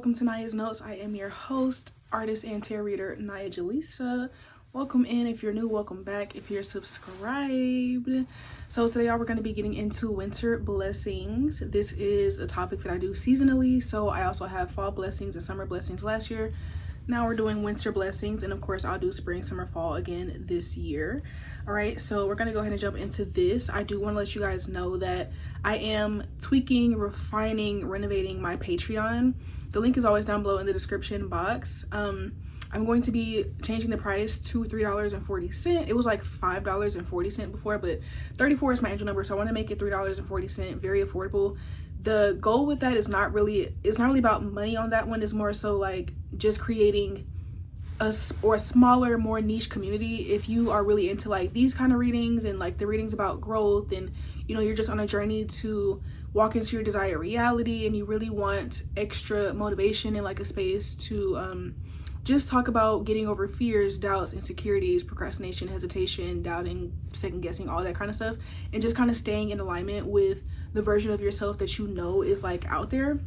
welcome to Aniyah's Notes. I am your host, artist, and tarot reader, AniyahJelisa. Welcome in. If you're new, welcome back. If you're subscribed. So today we're going to be getting into winter blessings. This is a topic that I do seasonally. So I also have fall blessings and summer blessings last year. Now we're doing winter blessings, and of course I'll do spring, summer, fall again this year. All right, so we're gonna go ahead and jump into this. I do want to let you guys know that I am tweaking, refining, renovating my Patreon. The link is always down below in the description box. I'm going to be changing the price to $3.40. It was like $5.40 before, but 34 is my angel number, so I want to make it $3.40, very affordable. The goal with that is not really about money on that one. It's more so like just creating a smaller, more niche community. If you are really into like these kind of readings and like the readings about growth, and you know you're just on a journey to walk into your desired reality, and you really want extra motivation and like a space to just talk about getting over fears, doubts, insecurities, procrastination, hesitation, doubting, second guessing, all that kind of stuff, and just kind of staying in alignment with the version of yourself that you know is like out there.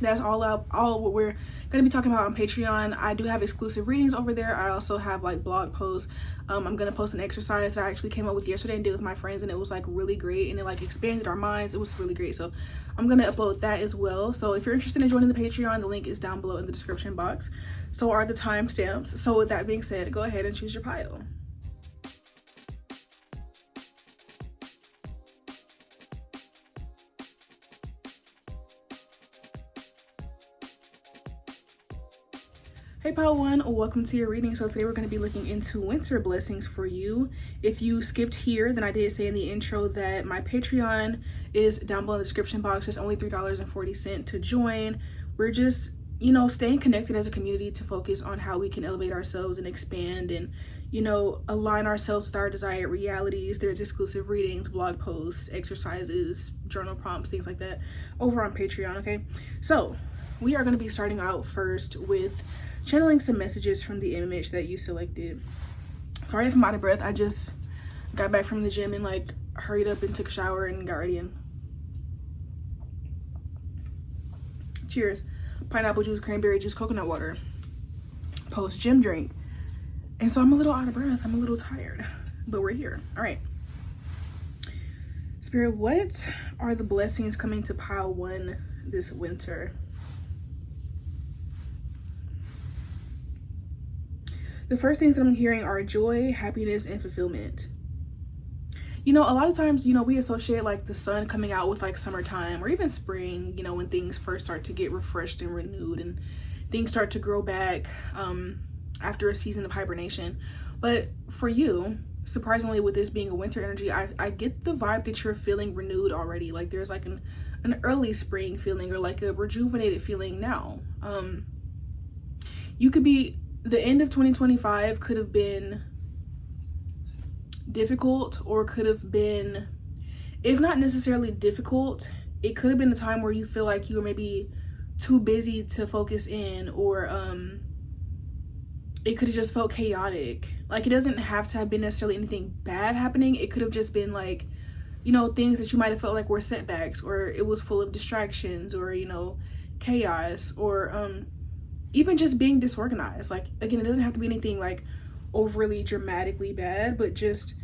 That's all what we're going to be talking about on Patreon. I do have exclusive readings over there. I also have like blog posts. I'm going to post an exercise that I actually came up with yesterday and did with my friends, and it was like really great, and it like expanded our minds. It was really great. So I'm going to upload that as well. So if you're interested in joining the Patreon, the link is down below in the description box. So are the timestamps. So with that being said, go ahead and choose your pile. Hey pile one, welcome to your reading. So today we're going to be looking into winter blessings for you. If you skipped here, then I did say in the intro that my Patreon is down below in the description box. It's only $3.40 to join. We're just, you know, staying connected as a community to focus on how we can elevate ourselves and expand and, you know, align ourselves with our desired realities. There's exclusive readings, blog posts, exercises, journal prompts, things like that over on Patreon, okay? So we are going to be starting out first with channeling some messages from the image that you selected. Sorry if I'm out of breath. I just got back from the gym and like hurried up and took a shower and got ready. Cheers. Pineapple juice, cranberry juice, coconut water. Post gym drink. And so I'm a little out of breath. I'm a little tired, but we're here. All right. Spirit, what are the blessings coming to pile one this winter? The first things that I'm hearing are joy, happiness, and fulfillment. You know, a lot of times, you know, we associate like the sun coming out with like summertime or even spring, you know, when things first start to get refreshed and renewed and things start to grow back after a season of hibernation. But for you, surprisingly, with this being a winter energy, I get the vibe that you're feeling renewed already. Like there's like an early spring feeling or like a rejuvenated feeling now. You could be, the end of 2025 could have been difficult, or could have been, if not necessarily difficult, it could have been a time where you feel like you were maybe too busy to focus in, or it could have just felt chaotic. Like it doesn't have to have been necessarily anything bad happening. It could have just been like, you know, things that you might have felt like were setbacks, or it was full of distractions, or, you know, chaos, or even just being disorganized. Like, again, it doesn't have to be anything like overly dramatically bad, but just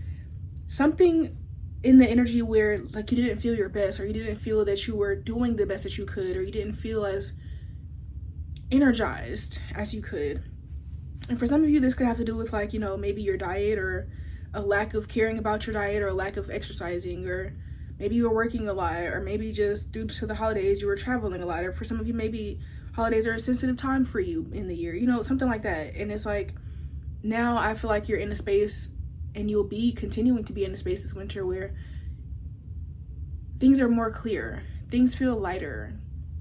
something in the energy where like you didn't feel your best, or you didn't feel that you were doing the best that you could, or you didn't feel as energized as you could. And for some of you, this could have to do with like, you know, maybe your diet, or a lack of caring about your diet, or a lack of exercising, or maybe you were working a lot, or maybe just due to the holidays you were traveling a lot, or for some of you maybe holidays are a sensitive time for you in the year, you know, something like that. And it's like, now I feel like you're in a space, and you'll be continuing to be in a space this winter, where things are more clear, things feel lighter,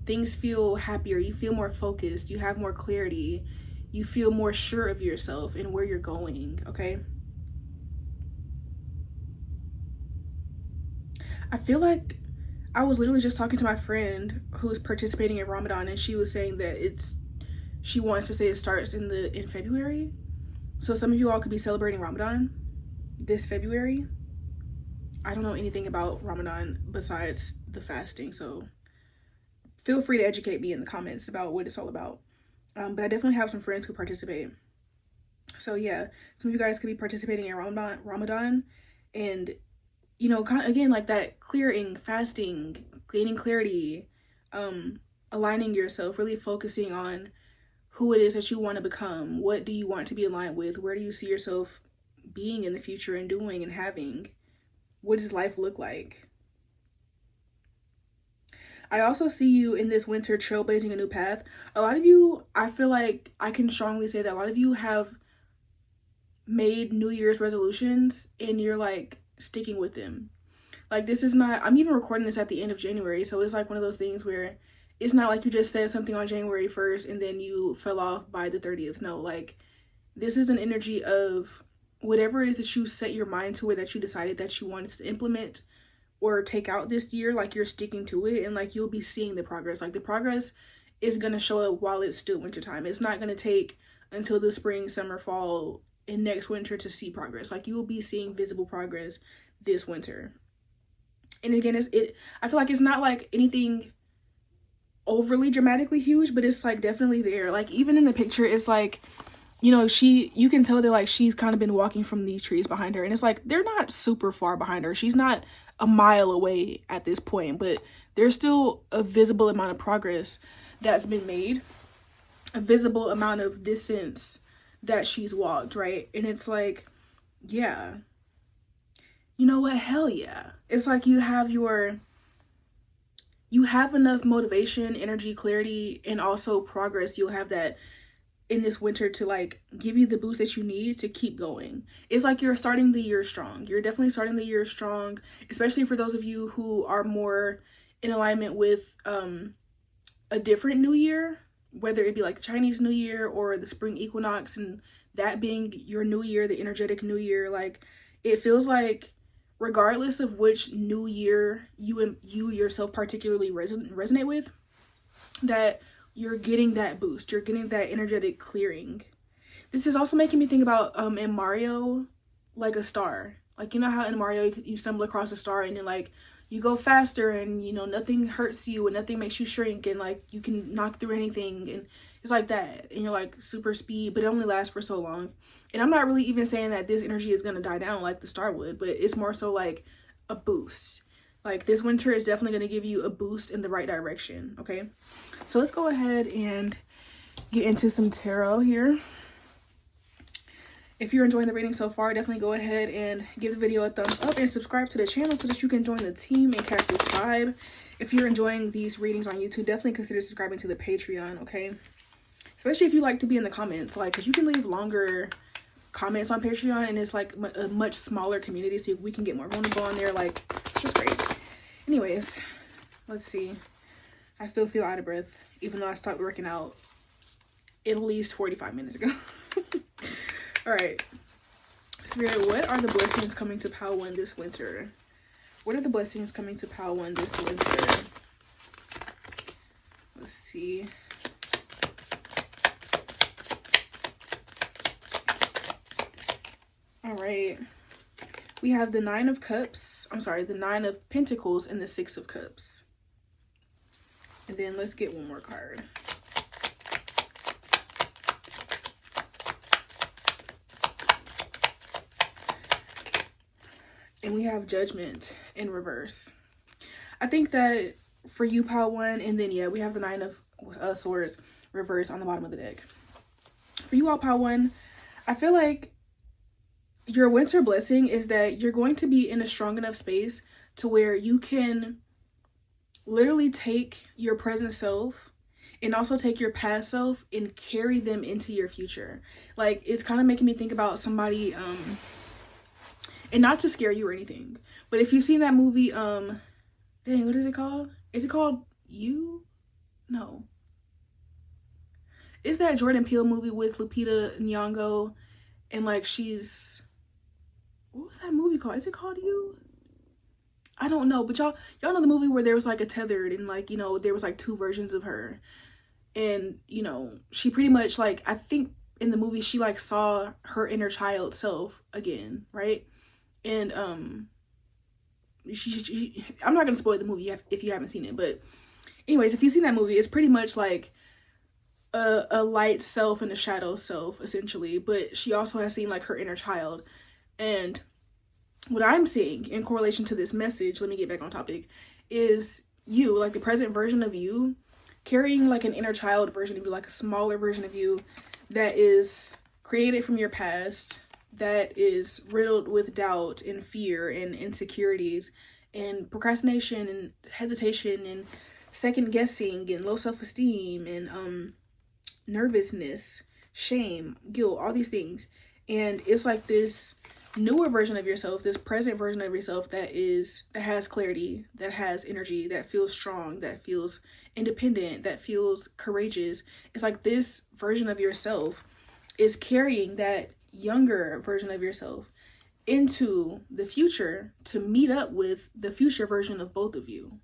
things feel happier, you feel more focused, you have more clarity, you feel more sure of yourself and where you're going, okay? I feel like I was literally just talking to my friend who's participating in Ramadan, and she was saying that she wants to say it starts in February. So some of you all could be celebrating Ramadan this February. I don't know anything about Ramadan besides the fasting, so feel free to educate me in the comments about what it's all about. But I definitely have some friends who participate. So yeah, some of you guys could be participating in Ramadan, and you know, kind of again like that clearing, fasting, gaining clarity, aligning yourself, really focusing on who it is that you want to become. What do you want to be aligned with? Where do you see yourself being in the future and doing and having? What does life look like? I also see you in this winter trailblazing a new path. A lot of you, I feel like I can strongly say that a lot of you have made New Year's resolutions and you're like sticking with them. Like, this is not, I'm even recording this at the end of January, so it's like one of those things where it's not like you just said something on January 1st and then you fell off by the 30th. No, like, this is an energy of whatever it is that you set your mind to, or that you decided that you wanted to implement or take out this year, like, you're sticking to it, and like, you'll be seeing the progress. Like, the progress is going to show up while it's still wintertime. It's not going to take until the spring, summer, fall, and next winter to see progress. Like, you will be seeing visible progress this winter. And again, I feel like it's not like anything overly dramatically huge, but it's like definitely there. Like, even in the picture, it's like, you know, you can tell that like she's kind of been walking from these trees behind her, and it's like they're not super far behind her. She's not a mile away at this point, but there's still a visible amount of progress that's been made, a visible amount of distance that she's walked, right? And it's like, yeah, you know what, hell yeah. It's like you have enough motivation, energy, clarity, and also progress. You'll have that in this winter to like give you the boost that you need to keep going. It's like you're starting the year strong. You're definitely starting the year strong, especially for those of you who are more in alignment with a different new year, whether it be like the Chinese New Year or the spring equinox, and that being your new year, the energetic new year. Like, it feels like regardless of which new year you yourself particularly resonate with, that you're getting that boost, you're getting that energetic clearing. This is also making me think about in Mario, like a star. Like, you know how in Mario you stumble across a star and then like you go faster, and you know nothing hurts you and nothing makes you shrink, and like you can knock through anything, and it's like that, and you're like super speed, but it only lasts for so long. And I'm not really even saying that this energy is gonna die down like the star would, but it's more so like a boost. Like, this winter is definitely going to give you a boost in the right direction, okay? So let's go ahead and get into some tarot here. If you're enjoying the reading so far, definitely go ahead and give the video a thumbs up and subscribe to the channel so that you can join the team and catch this vibe. If you're enjoying these readings on YouTube, definitely consider subscribing to the Patreon, okay? Especially if you like to be in the comments, like, because you can leave longer comments on Patreon, and it's like a much smaller community, so we can get more vulnerable on there. Like, it's just great. Anyways, let's see. I still feel out of breath, even though I stopped working out at least 45 minutes ago. All right. Spirit, what are the blessings coming to Pile 1 this winter? What are the blessings coming to Pile 1 this winter? Let's see. All right. We have the Nine of Cups. I'm sorry, the Nine of Pentacles and the Six of Cups. And then let's get one more card. And we have Judgment in reverse. I think that for you, Pile 1, and then, yeah, we have the Nine of Swords reverse on the bottom of the deck. For you all, Pile 1, I feel like your winter blessing is that you're going to be in a strong enough space to where you can literally take your present self and also take your past self and carry them into your future. Like, it's kind of making me think about somebody, and not to scare you or anything, but if you've seen that movie, dang, what is it called? Is it called You? No. It's that Jordan Peele movie with Lupita Nyong'o, and like she's, what was that movie called? Is it called You? I don't know, but y'all know the movie where there was like a tethered, and like, you know, there was like two versions of her, and you know, she pretty much, like, I think in the movie she like saw her inner child self again, right? And I'm not gonna spoil the movie if you haven't seen it, but Anyways, if you've seen that movie, it's pretty much like a light self and a shadow self, essentially. But she also has seen like her inner child. And what I'm seeing in correlation to this message, let me get back on topic, is you, like the present version of you, carrying like an inner child version of you, like a smaller version of you that is created from your past, that is riddled with doubt and fear and insecurities and procrastination and hesitation and second guessing and low self-esteem and nervousness, shame, guilt, all these things. And it's like this newer version of yourself, this present version of yourself that has clarity, that has energy, that feels strong, that feels independent, that feels courageous. It's like this version of yourself is carrying that younger version of yourself into the future to meet up with the future version of both of you.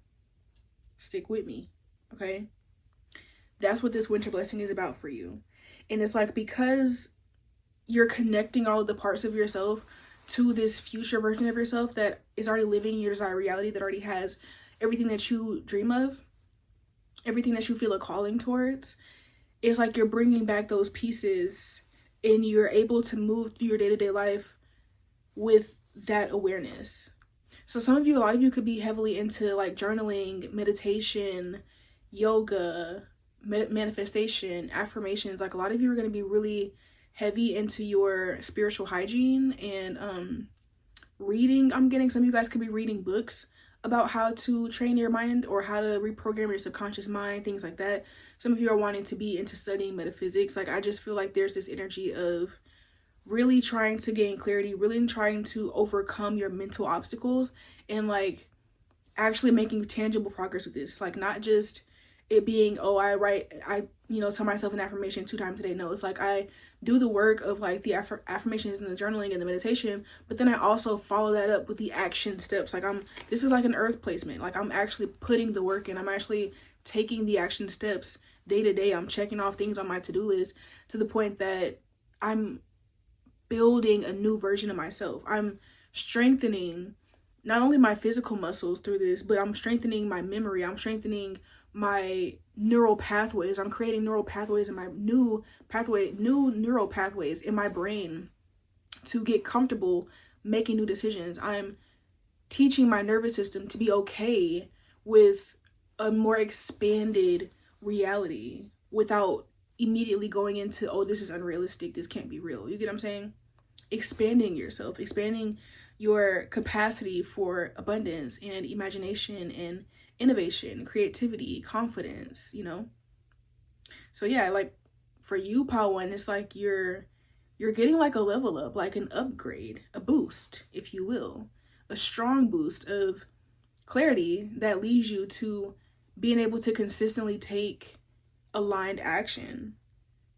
Stick with me, okay? That's what this winter blessing is about for you. And it's like, because you're connecting all of the parts of yourself to this future version of yourself that is already living your desired reality, that already has everything that you dream of, everything that you feel a calling towards. It's like you're bringing back those pieces and you're able to move through your day-to-day life with that awareness. So some of you, a lot of you could be heavily into like journaling, meditation, yoga, manifestation, affirmations. Like a lot of you are going to be really heavy into your spiritual hygiene and reading. I'm getting some of you guys could be reading books about how to train your mind or how to reprogram your subconscious mind, things like that. Some of you are wanting to be into studying metaphysics. Like I just feel like there's this energy of really trying to gain clarity, really trying to overcome your mental obstacles and like actually making tangible progress with this. Like not just it being, oh, I tell myself an affirmation 2 times a day. No, it's like I do the work of like the affirmations and the journaling and the meditation, but then I also follow that up with the action steps. Like this is like an earth placement. Like I'm actually putting the work in. I'm actually taking the action steps day to day. I'm checking off things on my to-do list to the point that I'm building a new version of myself. I'm strengthening not only my physical muscles through this, but I'm strengthening my memory. I'm strengthening my neural pathways. I'm creating neural pathways in my new neural pathways in my brain to get comfortable making new decisions. I'm teaching my nervous system to be okay with a more expanded reality without immediately going into, oh, this is unrealistic, this can't be real. You get what I'm saying? Expanding yourself, expanding your capacity for abundance and imagination and innovation, creativity, confidence, So yeah, like for you, Pile 1, it's like you're getting like a level up, like an upgrade, a boost, if you will, a strong boost of clarity that leads you to being able to consistently take aligned action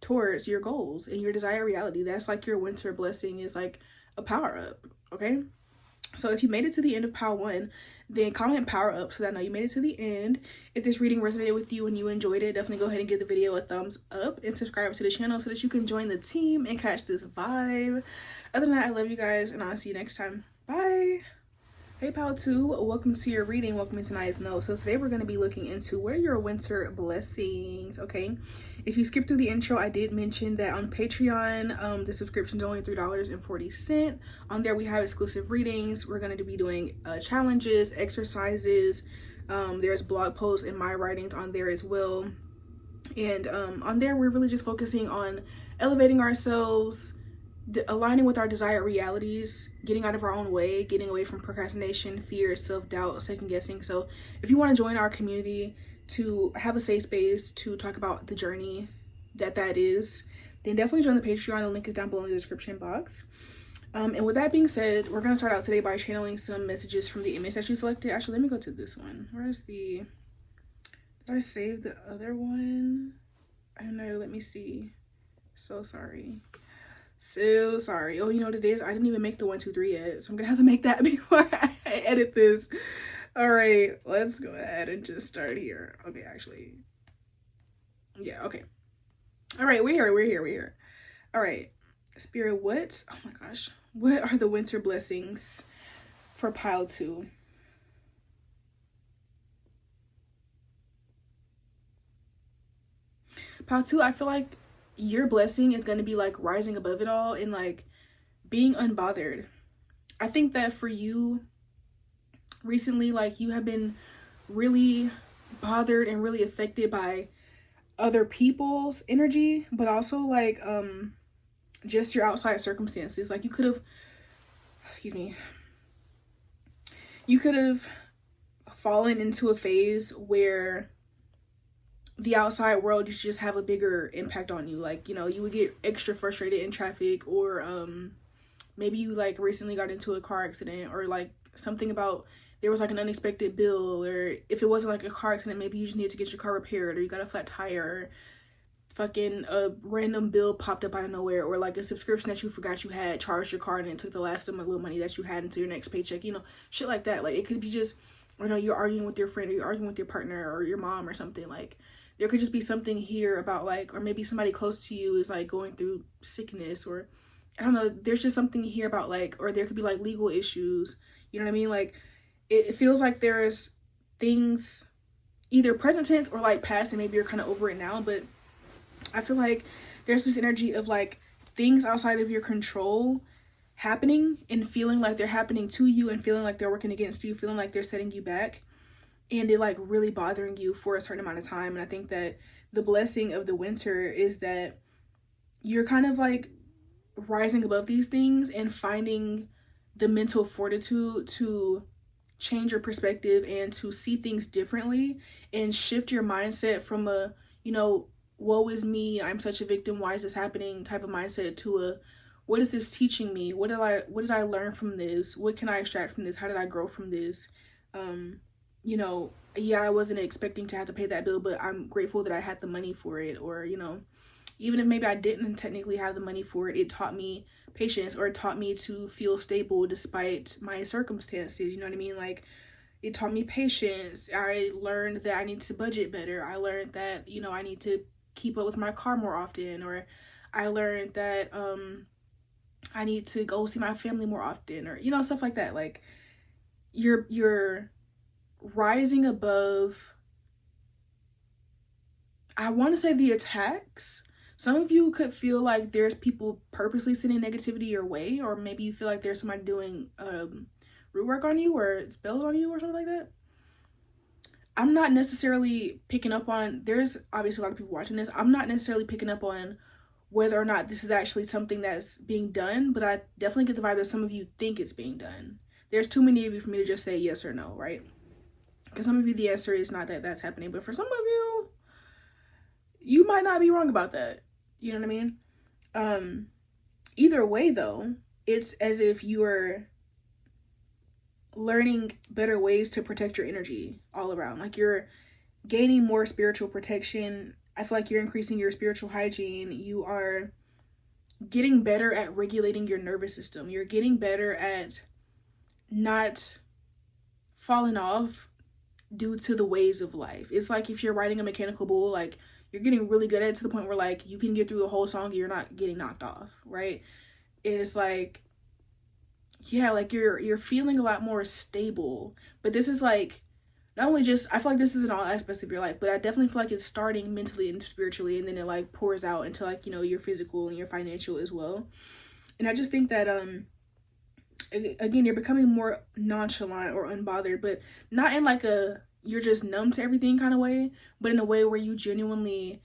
towards your goals and your desired reality. That's like your winter blessing, is like a power up, okay? So if you made it to the end of Pile 1, then comment power up so that I know you made it to the end. If this reading resonated with you and you enjoyed it, definitely go ahead and give the video a thumbs up and subscribe to the channel so that you can join the team and catch this vibe. Other than that, I love you guys and I'll see you next time. Bye. Hey Pile 2, welcome to your reading. Welcome to tonight's note. So today we're going to be looking into what are your winter blessings, okay? If you skip through the intro, I did mention that on Patreon, the subscription's only $3.40. On there we have exclusive readings. We're going to be doing challenges, exercises. There's blog posts and my writings on there as well. And on there we're really just focusing on elevating ourselves, aligning with our desired realities, getting out of our own way, getting away from procrastination, fear, self-doubt, second guessing. So if you want to join our community to have a safe space to talk about the journey that is, then definitely join the Patreon. The link is down below in the description box. And with that being said, we're going to start out today by channeling some messages from the image that you selected. Actually, let me go to this one. Where's did I save the other one? I don't know. Let me see. So sorry. Oh, you know what it is? I didn't even make the 1, 2, 3 yet, so I'm gonna have to make that before I edit this. All right, let's go ahead and just start here. Okay, actually, yeah, okay. All right, we're here. All right, Spirit, oh my gosh, what are the winter blessings for Pile 2? Pile 2, I feel like your blessing is going to be like rising above it all and like being unbothered. I think that for you recently, like you have been really bothered and really affected by other people's energy, but also like just your outside circumstances. Like you could have, you could have fallen into a phase where the outside world used to just have a bigger impact on you. Like, you know, you would get extra frustrated in traffic, or maybe you like recently got into a car accident, or like something about there was like an unexpected bill, or if it wasn't like a car accident, maybe you just need to get your car repaired, or you got a flat tire, or fucking a random bill popped up out of nowhere, or like a subscription that you forgot you had charged your card and it took the last of the little money that you had into your next paycheck, you know, shit like that. Like it could be just, you know, you're arguing with your friend, or you're arguing with your partner or your mom or something. Like there could just be something here about like, or maybe somebody close to you is like going through sickness, or I don't know, there's just something here about like, or there could be like legal issues, you know what I mean? Like it feels like there's things either present tense or like past, and maybe you're kind of over it now, but I feel like there's this energy of like things outside of your control happening and feeling like they're happening to you, and feeling like they're working against you, feeling like they're setting you back, and it like really bothering you for a certain amount of time. And I think that the blessing of the winter is that you're kind of like rising above these things and finding the mental fortitude to change your perspective and to see things differently and shift your mindset from a, you know, woe is me, I'm such a victim, why is this happening type of mindset, to a, what is this teaching me? What did I learn from this? What can I extract from this? How did I grow from this? You know, yeah, I wasn't expecting to have to pay that bill, but I'm grateful that I had the money for it. Or, you know, even if maybe I didn't technically have the money for it, it taught me patience, or it taught me to feel stable despite my circumstances. You know what I mean? Like it taught me patience. I learned that I need to budget better. I learned that, you know, I need to keep up with my car more often, or I learned that I need to go see my family more often, or, you know, stuff like that. Like you're rising above, I want to say, the attacks. Some of you could feel like there's people purposely sending negativity your way, or maybe you feel like there's somebody doing root work on you or spells on you or something like that. I'm not necessarily picking up on, there's obviously a lot of people watching this, I'm not necessarily picking up on whether or not this is actually something that's being done, but I definitely get the vibe that some of you think it's being done. There's too many of you for me to just say yes or no, right? Because some of you, the answer is not that that's happening, but for some of you, you might not be wrong about that. You know what I mean? Either way though, it's as if you are learning better ways to protect your energy all around. Like you're gaining more spiritual protection. I feel like you're increasing your spiritual hygiene. You are getting better at regulating your nervous system. You're getting better at not falling off due to the waves of life. It's like if you're riding a mechanical bull, like you're getting really good at it to the point where like you can get through the whole song and you're not getting knocked off, right? And it's like, yeah, like you're feeling a lot more stable. But this is like not only just, I feel like this is in all aspects of your life, but I definitely feel like it's starting mentally and spiritually, and then it like pours out into like, you know, your physical and your financial as well. And I just think that again, you're becoming more nonchalant or unbothered, but not in like a you're just numb to everything kind of way, but in a way where you genuinely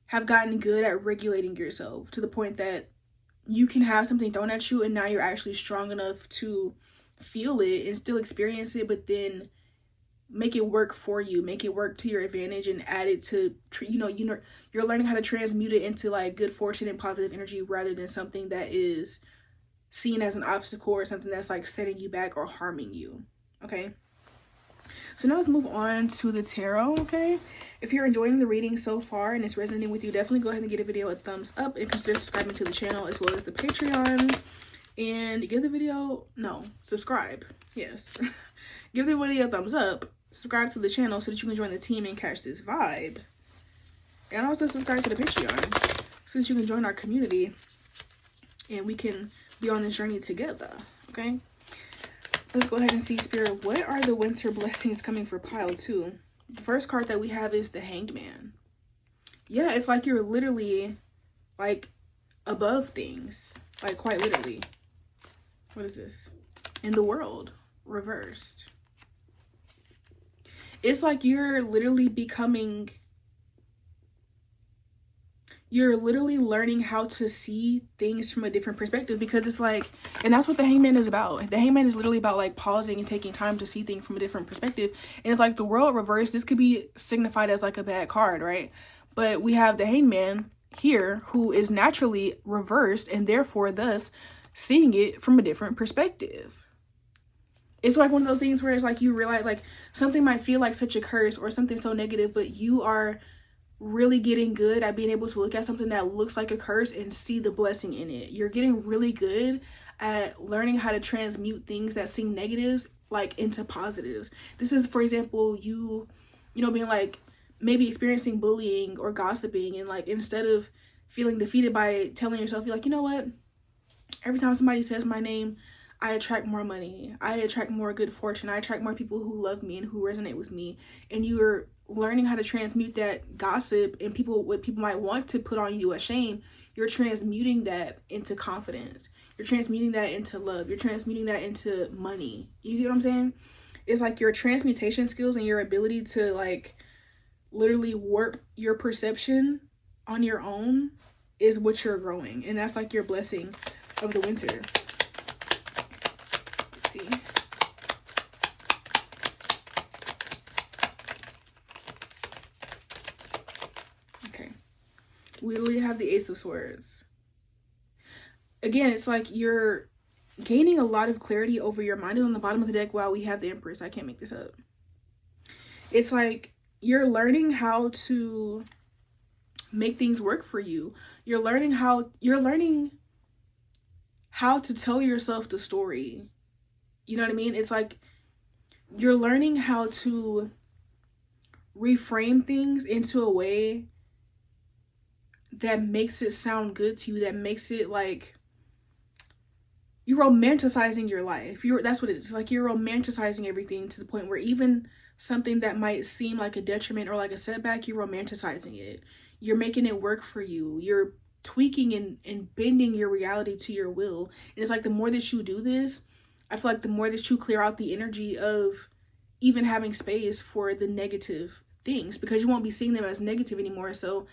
have gotten good at regulating yourself to the point that you can have something thrown at you and now you're actually strong enough to feel it and still experience it, but then make it work for you, make it work to your advantage, and add it to, you know, you're learning how to transmute it into like good fortune and positive energy, rather than something that is seen as an obstacle or something that's like setting you back or harming you. Okay, so now let's move on to the tarot. Okay, if you're enjoying the reading so far and it's resonating with you, definitely go ahead and give the video a thumbs up and consider subscribing to the channel as well as the Patreon. And give the video, no, subscribe, yes. Give the video a thumbs up, subscribe to the channel so that you can join the team and catch this vibe. And also subscribe to the Patreon so that you can join our community and we can be on this journey together. Okay, let's go ahead and see, Spirit, what are the winter blessings coming for pile 2? The first card that we have is the Hanged Man. yeah, it's like you're literally like above things, like quite literally. What is this? In the world, reversed. It's like you're literally learning how to see things from a different perspective, because it's like, and that's what the hangman is about. The hangman is literally about like pausing and taking time to see things from a different perspective. And it's like the world reversed. This could be signified as like a bad card, right? But we have the hangman here who is naturally reversed and therefore thus seeing it from a different perspective. It's like one of those things where it's like you realize like something might feel like such a curse or something so negative, but you are really getting good at being able to look at something that looks like a curse and see the blessing in it. You're getting really good at learning how to transmute things that seem negatives like into positives. This is, for example, you know, being like maybe experiencing bullying or gossiping, and like instead of feeling defeated by it, telling yourself, you're like, you know what? Every time somebody says my name, I attract more money. I attract more good fortune. I attract more people who love me and who resonate with me. And you're learning how to transmute that gossip and what people might want to put on you as shame. You're transmuting that into confidence. You're transmuting that into love. You're transmuting that into money. You get what I'm saying? It's like your transmutation skills and your ability to like literally warp your perception on your own is what you're growing. And that's like your blessing of the winter. Let's see. Okay. We literally have the Ace of Swords. Again, it's like you're gaining a lot of clarity over your mind. And on the bottom of the deck, wow, we have the Empress. I can't make this up. It's like you're learning how to make things work for you. You're learning how to tell yourself the story. You know what I mean? It's like you're learning how to reframe things into a way that makes it sound good to you, that makes it like you're romanticizing your life. That's what it is. It's like you're romanticizing everything to the point where even something that might seem like a detriment or like a setback, you're romanticizing it. You're making it work for you. You're tweaking and bending your reality to your will. And it's like the more that you do this, I feel like the more that you clear out the energy of even having space for the negative things, because you won't be seeing them as negative anymore. So,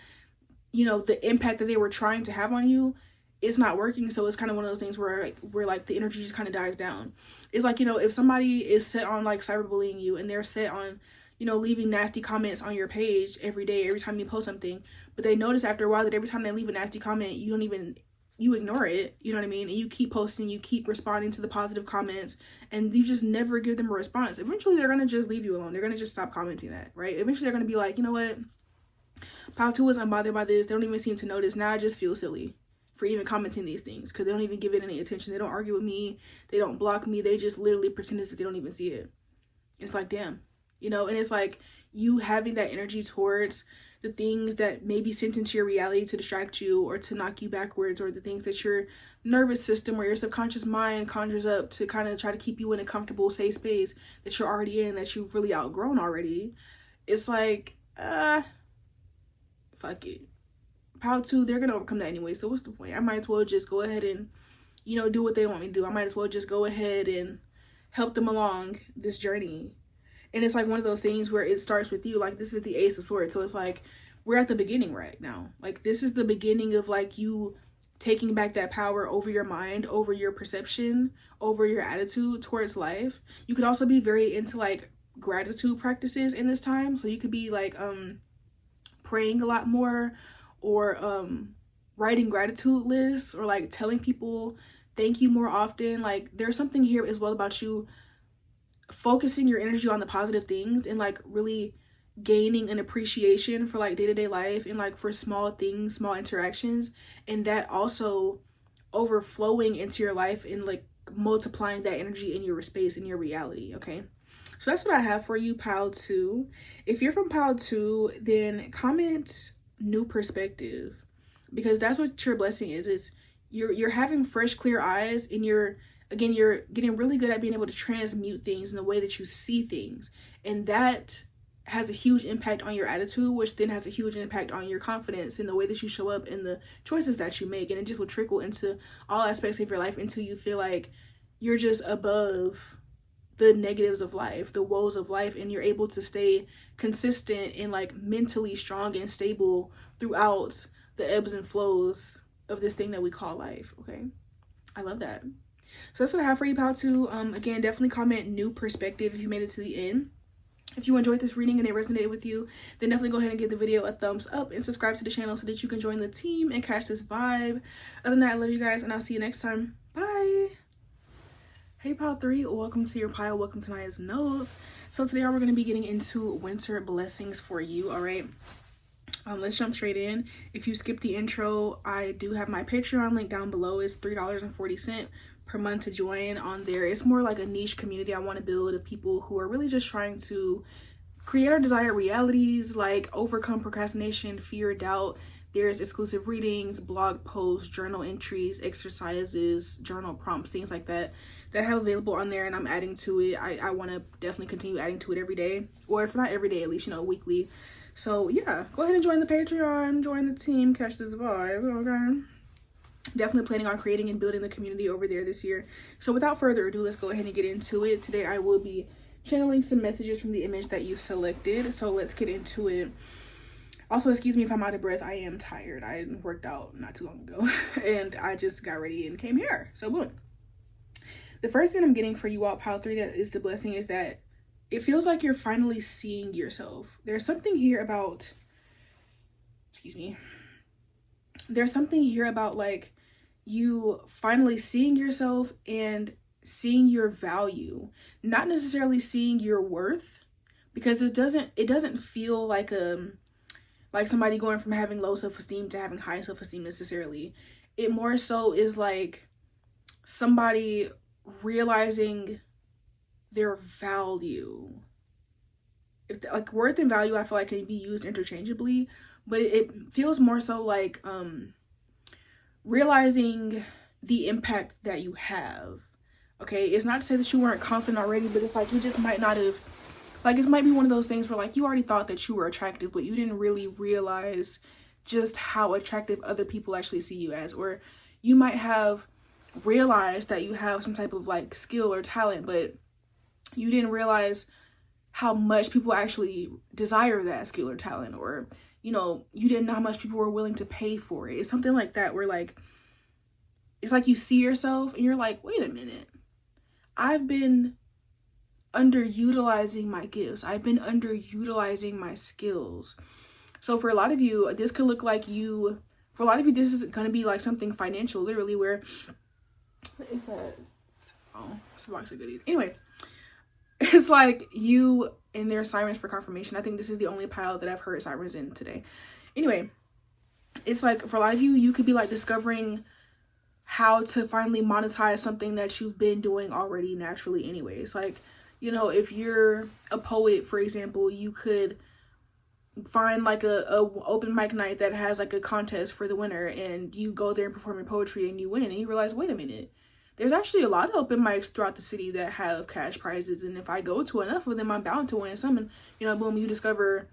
you know, the impact that they were trying to have on you, it's not working. So it's kind of one of those things where like the energy just kind of dies down. It's like, you know, if somebody is set on like cyberbullying you and they're set on, you know, leaving nasty comments on your page every day, every time you post something, but they notice after a while that every time they leave a nasty comment, you ignore it, you know what I mean? And you keep posting, you keep responding to the positive comments, and you just never give them a response. Eventually, they're going to just leave you alone. They're going to just stop commenting that, right? Eventually, they're going to be like, you know what? Pile 2 is unbothered by this. They don't even seem to notice. Now I just feel silly for even commenting these things because they don't even give it any attention. They don't argue with me. They don't block me. They just literally pretend as if they don't even see it. It's like, damn, you know? And it's like you having that energy towards the things that may be sent into your reality to distract you or to knock you backwards, or the things that your nervous system or your subconscious mind conjures up to kind of try to keep you in a comfortable, safe space that you're already in, that you've really outgrown already. It's like, fuck it. Pile 2, they're going to overcome that anyway. So what's the point? I might as well just go ahead and, you know, do what they want me to do. I might as well just go ahead and help them along this journey. And it's like one of those things where it starts with you. Like, this is the Ace of Swords. So it's like, we're at the beginning right now. Like, this is the beginning of like you taking back that power over your mind, over your perception, over your attitude towards life. You could also be very into like gratitude practices in this time. So you could be like praying a lot more, or writing gratitude lists, or like telling people thank you more often. Like, there's something here as well about you focusing your energy on the positive things and like really gaining an appreciation for like day-to-day life and like for small things, small interactions, and that also overflowing into your life and like multiplying that energy in your space, in your reality. Okay, so that's what I have for you, Pile 2. If you're from Pile 2, then comment new perspective, because that's what your blessing is. It's you're having fresh, clear eyes, and you're getting really good at being able to transmute things in the way that you see things, and that has a huge impact on your attitude, which then has a huge impact on your confidence and the way that you show up and the choices that you make. And it just will trickle into all aspects of your life until you feel like you're just above the negatives of life, the woes of life, and you're able to stay consistent and like mentally strong and stable throughout the ebbs and flows of this thing that we call life. Okay, I love that. So that's what I have for you, pal. Too. Again, definitely comment new perspective if you made it to the end. If you enjoyed this reading and it resonated with you, then definitely go ahead and give the video a thumbs up and subscribe to the channel so that you can join the team and catch this vibe. Other than that, I love you guys, and I'll see you next time. Bye. Hey, pile 3, welcome to your pile. Welcome to Nia's Notes. So today we're going to be getting into winter blessings for you. All right, let's jump straight in. If you skipped the intro, I do have my Patreon link down below. It's $3.40 per month to join on there. It's more like a niche community I want to build of people who are really just trying to create our desired realities, like overcome procrastination, fear, doubt. There's exclusive readings, blog posts, journal entries, exercises, journal prompts, things like that I have available on there, and I'm adding to it. I want to definitely continue adding to it every day, or if not every day, at least, you know, weekly. So yeah, go ahead and join the Patreon, join the team, catch this vibe. Okay, definitely planning on creating and building the community over there this year. So without further ado, let's go ahead and get into it. Today I will be channeling some messages from the image that you selected, so let's get into it. Also, excuse me if I'm out of breath. I am tired. I worked out not too long ago and I just got ready and came here. So boom. The first thing I'm getting for you all, pile 3, that is the blessing, is that it feels like you're finally seeing yourself. There's something here about, excuse me. There's something here about like you finally seeing yourself and seeing your value, not necessarily seeing your worth, because it doesn't feel like somebody going from having low self-esteem to having high self-esteem necessarily. It more so is like somebody realizing their value. If like worth and value, I feel like can be used interchangeably, but it feels more so like realizing the impact that you have. Okay, it's not to say that you weren't confident already, but it's like you just might not have, like, it might be one of those things where like you already thought that you were attractive, but you didn't really realize just how attractive other people actually see you as. Or you might have realized that you have some type of like skill or talent, but you didn't realize how much people actually desire that skill or talent, or you know, you didn't know how much people were willing to pay for it. It's something like that, where like it's like you see yourself and you're like, wait a minute, I've been underutilizing my gifts, I've been underutilizing my skills. So for a lot of you, this could look like this is going to be like something financial, literally, where what is that? Oh, it's a box of goodies. Anyway, it's like you, and there's sirens for confirmation. I think this is the only pile that I've heard sirens in today. Anyway, it's like for a lot of you, you could be like discovering how to finally monetize something that you've been doing already naturally anyways. Like, you know, if you're a poet, for example, you could find like a open mic night that has like a contest for the winner, and you go there and perform your poetry and you win, and you realize, wait a minute, there's actually a lot of open mics throughout the city that have cash prizes, and if I go to enough of them, I'm bound to win some. And you know, boom, you discover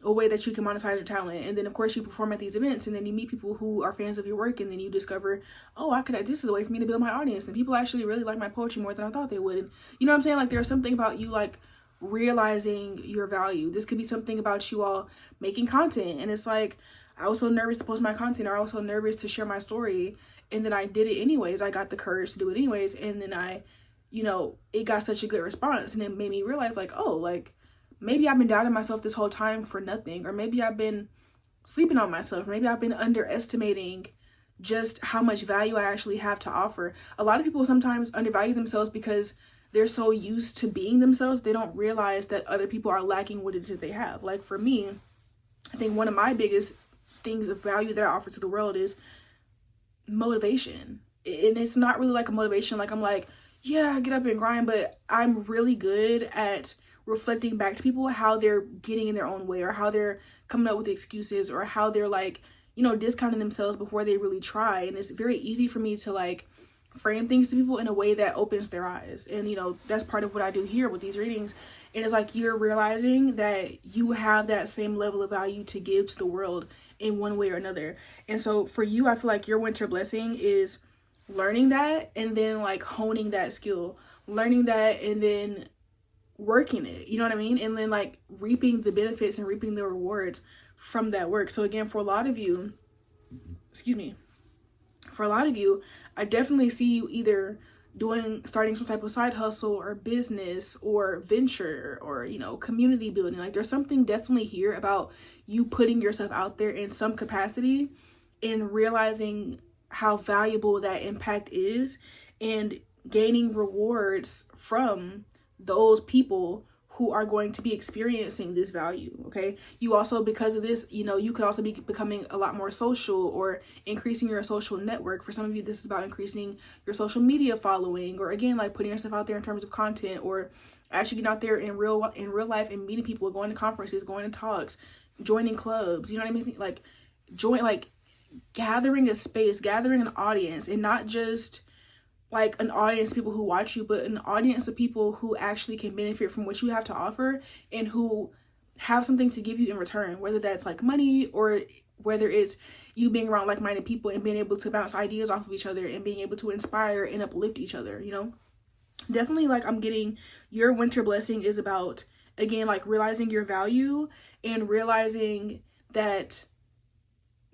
a way that you can monetize your talent. And then of course you perform at these events, and then you meet people who are fans of your work, and then you discover, oh, this is a way for me to build my audience, and people actually really like my poetry more than I thought they would. And you know what I'm saying? Like, there's something about you like realizing your value. This could be something about you all making content, and it's like, I was so nervous to post my content, or I was so nervous to share my story, and then I did it anyways. I got the courage to do it anyways, and then it got such a good response, and it made me realize like, oh, like maybe I've been doubting myself this whole time for nothing, or maybe I've been sleeping on myself, maybe I've been underestimating just how much value I actually have to offer. A lot of people sometimes undervalue themselves because they're so used to being themselves, they don't realize that other people are lacking what it is that they have. Like for me, I think one of my biggest things of value that I offer to the world is motivation. And it's not really like a motivation like I'm like, yeah, get up and grind, but I'm really good at reflecting back to people how they're getting in their own way, or how they're coming up with excuses, or how they're like, you know, discounting themselves before they really try. And it's very easy for me to like frame things to people in a way that opens their eyes. And, you know, that's part of what I do here with these readings. And it's like you're realizing that you have that same level of value to give to the world in one way or another. And so for you, I feel like your winter blessing is learning that and then like honing that skill, learning that and then working it, you know what I mean? And then like reaping the benefits and reaping the rewards from that work. So again, for a lot of you, I definitely see you either starting some type of side hustle or business or venture or, you know, community building. Like there's something definitely here about you putting yourself out there in some capacity and realizing how valuable that impact is and gaining rewards from those people who are going to be experiencing this value. Okay, you also, because of this, you know, you could also be becoming a lot more social or increasing your social network. For some of you, this is about increasing your social media following, or again, like putting yourself out there in terms of content, or actually getting out there in real life and meeting people, going to conferences, going to talks, joining clubs, you know what I mean? Like gathering a space, gathering an audience, and not just like an audience of people who watch you, but an audience of people who actually can benefit from what you have to offer and who have something to give you in return, whether that's like money or whether it's you being around like-minded people and being able to bounce ideas off of each other and being able to inspire and uplift each other, you know? Definitely, like, I'm getting your winter blessing is about, again, like realizing your value and realizing that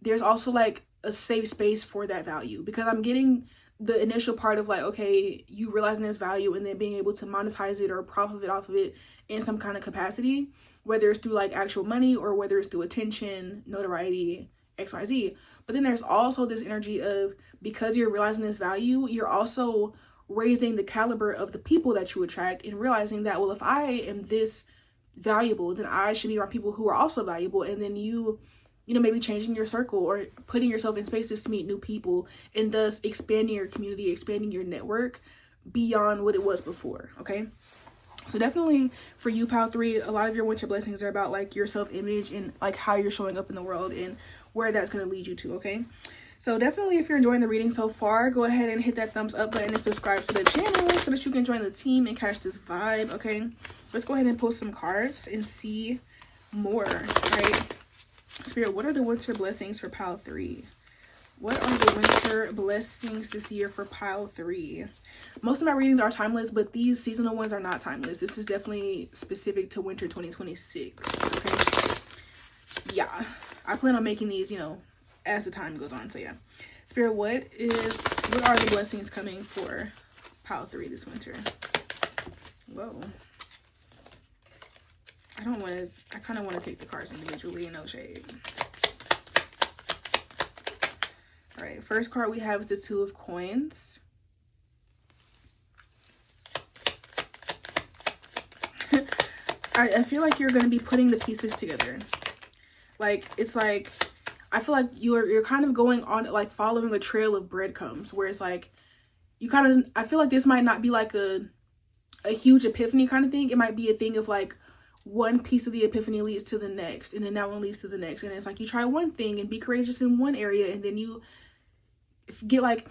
there's also like a safe space for that value, because I'm getting the initial part of like, okay, you realizing this value and then being able to monetize it or profit off of it in some kind of capacity, whether it's through like actual money or whether it's through attention, notoriety, XYZ. But then there's also this energy of, because you're realizing this value, you're also raising the caliber of the people that you attract and realizing that, well, if I am this valuable, then I should be around people who are also valuable. And then you know, maybe changing your circle or putting yourself in spaces to meet new people and thus expanding your community, expanding your network beyond what it was before, okay? So definitely for you, Pile 3, a lot of your winter blessings are about like your self-image and like how you're showing up in the world and where that's going to lead you to, okay? So definitely, if you're enjoying the reading so far, go ahead and hit that thumbs up button and subscribe to the channel so that you can join the team and catch this vibe, okay? Let's go ahead and pull some cards and see more, right? Spirit, what are the winter blessings for Pile 3? What are the winter blessings this year for Pile 3? Most of my readings are timeless, but these seasonal ones are not timeless. This is definitely specific to winter 2026, okay? Yeah, I plan on making these, you know, as the time goes on. So yeah, Spirit, what are the blessings coming for Pile 3 this winter? Whoa. I kind of want to take the cards individually, no shade. All right, first card we have is the Two of Coins. I feel like you're going to be putting the pieces together. Like, it's like, I feel like you're kind of going on, like, following a trail of breadcrumbs, where it's like, I feel like this might not be like a huge epiphany kind of thing. It might be a thing of like, one piece of the epiphany leads to the next, and then that one leads to the next, and it's like you try one thing and be courageous in one area, and then you get like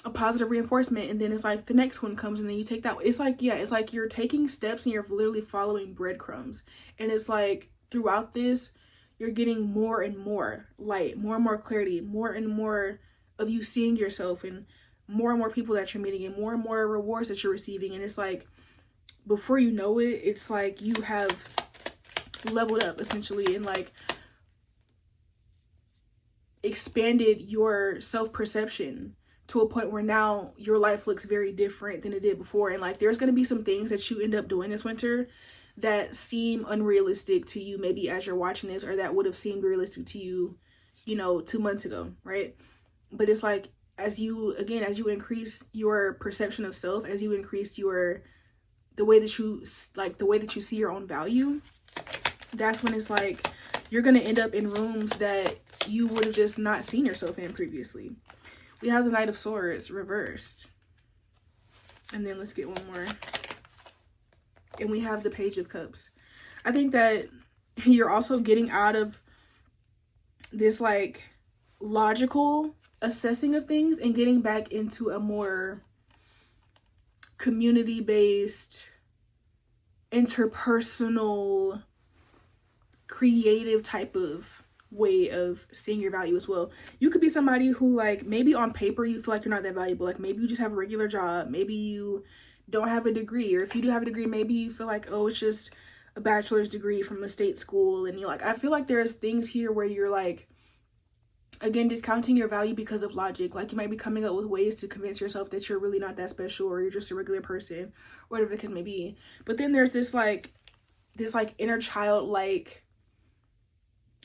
a positive reinforcement, and then it's like the next one comes and then you take that one. It's like, yeah, it's like you're taking steps and you're literally following breadcrumbs, and it's like throughout this you're getting more and more light, more and more clarity, more and more of you seeing yourself, and more people that you're meeting, and more rewards that you're receiving. And it's like, before you know it, it's like you have leveled up essentially and like expanded your self-perception to a point where now your life looks very different than it did before. And like there's going to be some things that you end up doing this winter that seem unrealistic to you maybe as you're watching this, or that would have seemed realistic to you, you know, 2 months ago, right? But it's like, as you increase your perception of self, as you increase the way that you see your own value, that's when it's like you're gonna end up in rooms that you would have just not seen yourself in previously. We have the Knight of Swords reversed, and then let's get one more, and we have the Page of Cups. I think that you're also getting out of this like logical assessing of things and getting back into a more community-based, interpersonal, creative type of way of seeing your value as well. You could be somebody who, like, maybe on paper you feel like you're not that valuable. Like, maybe you just have a regular job. Maybe you don't have a degree, or if you do have a degree, maybe you feel like, oh, it's just a bachelor's degree from a state school. And you're like, I feel like there's things here where you're like, again, discounting your value because of logic. Like, you might be coming up with ways to convince yourself that you're really not that special, or you're just a regular person, whatever the case may be. But then there's this inner child, like,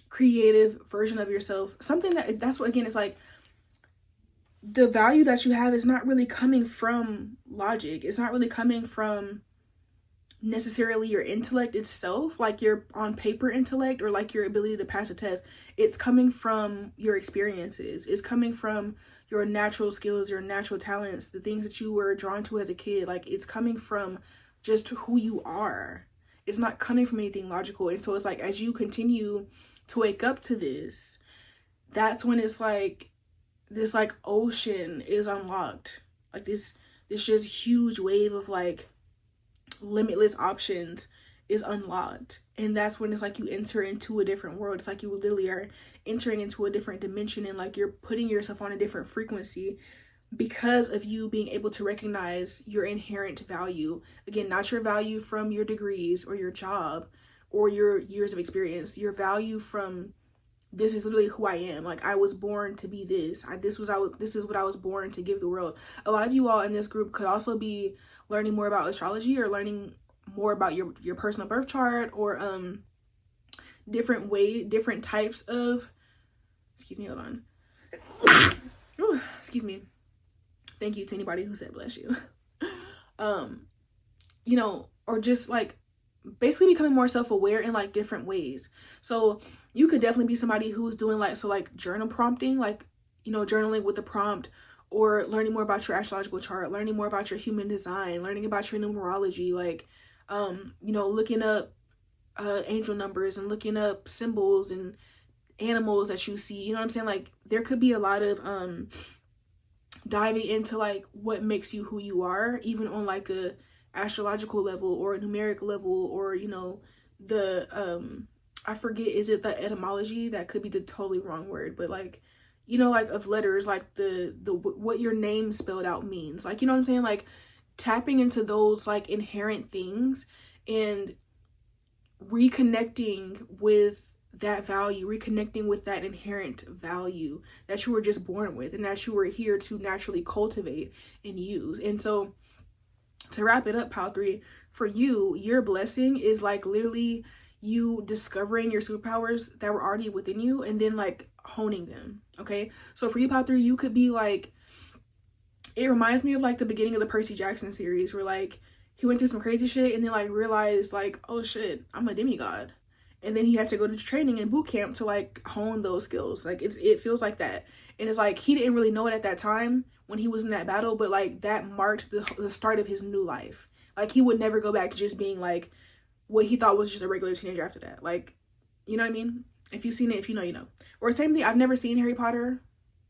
creative version of yourself. Something that's what, again, it's like, the value that you have is not really coming from logic. It's not really coming from necessarily your intellect itself, like your on paper intellect, or like your ability to pass a test. It's coming from your experiences. It's coming from your natural skills, your natural talents, the things that you were drawn to as a kid. Like, it's coming from just who you are. It's not coming from anything logical. And so it's like, as you continue to wake up to this, that's when it's like this like ocean is unlocked. Like this just huge wave of like limitless options is unlocked. And that's when it's like you enter into a different world. It's like you literally are entering into a different dimension, and like you're putting yourself on a different frequency because of you being able to recognize your inherent value. Again, not your value from your degrees or your job or your years of experience. Your value from, this is literally who I am. Like, I was born to be this. This is what I was born to give the world. A lot of you all in this group could also be learning more about astrology, or learning more about your personal birth chart, or different types of, excuse me, hold on. Ooh, excuse me. Thank you to anybody who said bless you. You know, or just like basically becoming more self-aware in like different ways. So you could definitely be somebody who's doing like journal prompting, like, you know, journaling with the prompt, or learning more about your astrological chart, learning more about your human design, learning about your numerology, like, you know, looking up angel numbers and looking up symbols and animals that you see. You know what I'm saying? Like, there could be a lot of diving into like what makes you who you are, even on like a astrological level or a numeric level, or, you know, the I forget, is it the etymology? That could be the totally wrong word, but like, you know, like of letters, like the what your name spelled out means, like, you know what I'm saying? Like, tapping into those like inherent things and reconnecting with that value, reconnecting with that inherent value that you were just born with and that you were here to naturally cultivate and use. And so to wrap it up, Pile 3, for you, your blessing is like literally you discovering your superpowers that were already within you and then like honing them. Okay, so for you, Pile 3, you could be like, it reminds me of like the beginning of the Percy Jackson series, where like he went through some crazy shit and then like realized like, oh shit, I'm a demigod. And then he had to go to training and boot camp to like hone those skills. Like it feels like that. And it's like he didn't really know it at that time when he was in that battle, but like that marked the start of his new life. Like, he would never go back to just being like what he thought was just a regular teenager after that. Like, you know what I mean? If you've seen it, if you know, you know. Or same thing, I've never seen Harry Potter,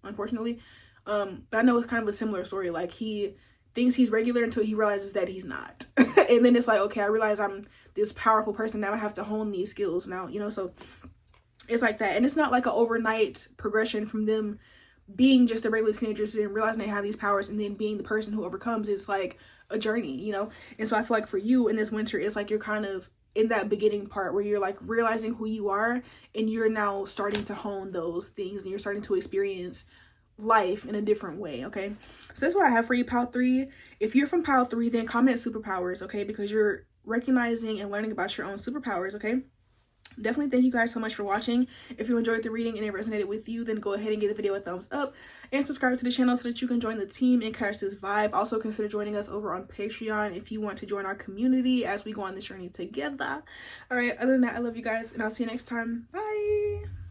unfortunately. But I know it's kind of a similar story. Like, he thinks he's regular until he realizes that he's not. And then it's like, okay, I realize I'm this powerful person. Now I have to hone these skills now, you know? So it's like that. And it's not like an overnight progression from them being just the regular teenagers and realizing they have these powers and then being the person who overcomes. It's like a journey, you know? And so I feel like for you in this winter, it's like you're kind of in that beginning part where you're like realizing who you are, and you're now starting to hone those things, and you're starting to experience life in a different way. Okay, so that's what I have for you, Pile 3. If you're from Pile 3, then comment superpowers, okay, because you're recognizing and learning about your own superpowers. Okay, definitely thank you guys so much for watching. If you enjoyed the reading and it resonated with you, then go ahead and give the video a thumbs up and subscribe to the channel so that you can join the team and catch this vibe. Also consider joining us over on Patreon if you want to join our community as we go on this journey together. All right, other than that, I love you guys, and I'll see you next time. Bye.